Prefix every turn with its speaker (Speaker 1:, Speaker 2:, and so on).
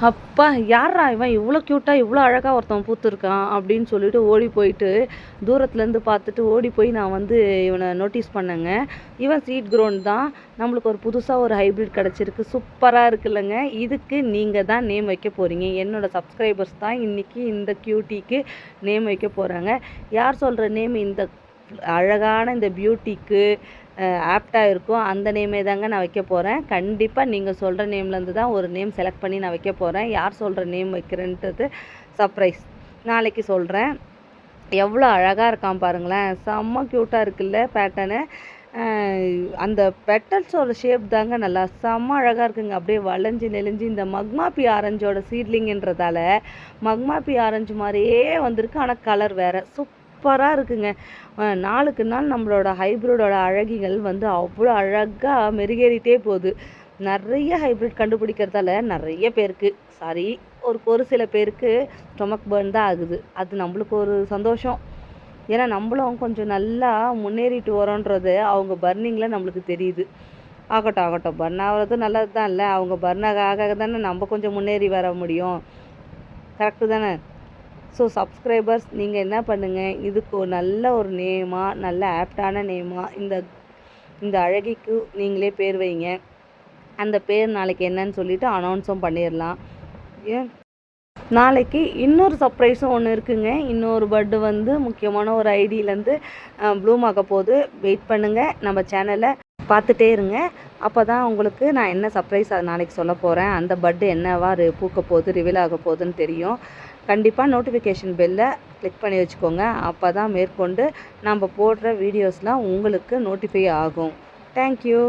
Speaker 1: அப்பா! யார்றா இவன் இவ்வளோ க்யூட்டா, இவ்வளோ அழகா ஒருத்தன் பூத்துருக்கான் அப்படின்னு சொல்லிட்டு ஓடி போயிட்டு, தூரத்துலேருந்து பார்த்துட்டு ஓடி போய் நான் வந்து இவன நோட்டீஸ் பண்ணேங்க. இவன் சீட் க்ரோன் தான். நம்மளுக்கு ஒரு புதுசா ஒரு ஹைப்ரிட் கிடச்சிருக்கு. சூப்பரா இருக்குல்லங்க. இதுக்கு நீங்க தான் நேம் வைக்க போறீங்க. என்னோட சப்ஸ்கிரைபர்ஸ் தான் இன்னைக்கு இந்த க்யூட்டிக்கு நேம் வைக்க போறாங்க. யார் சொல்ற நேம் இந்த அழகான இந்த பியூட்டிக்கு ஆப்டா இருக்கும் அந்த நேமே தாங்க நான் வைக்க போகிறேன். கண்டிப்பாக நீங்கள் சொல்கிற நேம்லேருந்து தான் ஒரு நேம் செலக்ட் பண்ணி நான் வைக்க போகிறேன். யார் சொல்கிற நேம் வைக்கிறேன்றது சர்ப்ரைஸ். நாளைக்கு சொல்கிறேன். எவ்வளோ அழகாக இருக்கான் பாருங்களேன். செம்ம க்யூட்டாக இருக்குல்ல பேட்டர்னு. அந்த பெட்டல்ஸோட ஷேப் தாங்க நல்லா செம்ம அழகாக இருக்குங்க. அப்படியே வளைஞ்சு நெளிஞ்சு இந்த மக்மாப்பி ஆரஞ்சோட சீட்லிங்கன்றதால மக்மாப்பி ஆரஞ்சு மாதிரியே வந்திருக்கு. ஆனால் கலர் வேறு சூப்பராக இருக்குங்க. நாளுக்கு நாள் நம்மளோட ஹைப்ரிடோட அழகிகள் வந்து அவ்வளோ அழகாக மெருகேறிட்டே போகுது. நிறைய ஹைப்ரிட் கண்டுபிடிக்கிறதால நிறைய பேருக்கு ஒரு சில பேருக்கு ஸ்டொமக் பர்ன் தான் ஆகுது. அது நம்மளுக்கு ஒரு சந்தோஷம். ஏன்னா நம்மளும் கொஞ்சம் நல்லா முன்னேறிட்டு வரோன்றது அவங்க பர்னிங்கில் நம்மளுக்கு தெரியுது. ஆகட்டும் ஆகட்டும், பர்ன் ஆகிறது நல்லது தான் இல்லை? அவங்க பர்ன் ஆக தானே நம்ம கொஞ்சம் முன்னேறி வர முடியும். கரெக்டு தானே? ஸோ சப்ஸ்கிரைபர்ஸ் நீங்கள் என்ன பண்ணுங்கள், இதுக்கு ஒரு நல்ல ஒரு நேமாக, நல்ல ஆப்டான நேமாக இந்த அழகிக்கு நீங்களே பேர் வைங்க. அந்த பேர் நாளைக்கு என்னன்னு சொல்லிவிட்டு அனௌன்ஸும் பண்ணிடலாம். ஏன் நாளைக்கு இன்னொரு சர்ப்ரைஸும் ஒன்று இருக்குங்க. இன்னொரு பர்டு வந்து முக்கியமான ஒரு ஐடியிலேருந்து ப்ளூம் ஆக போகுது. வெயிட் பண்ணுங்கள், நம்ம சேனலை பார்த்துட்டே இருங்க. அப்போ தான் உங்களுக்கு நான் என்ன சர்ப்ரைஸ் அது நாளைக்கு சொல்ல போகிறேன், அந்த பர்டு என்னவா பூக்க போகுது, ரிவீல் ஆக போகுதுன்னு தெரியும். கண்டிப்பாக நோட்டிஃபிகேஷன் பெல்லை கிளிக் பண்ணி வச்சுக்கோங்க. அப்போ தான் மேற்கொண்டு நம்ம போடுற வீடியோஸ்லாம் உங்களுக்கு நோட்டிஃபை ஆகும். தேங்க்யூ.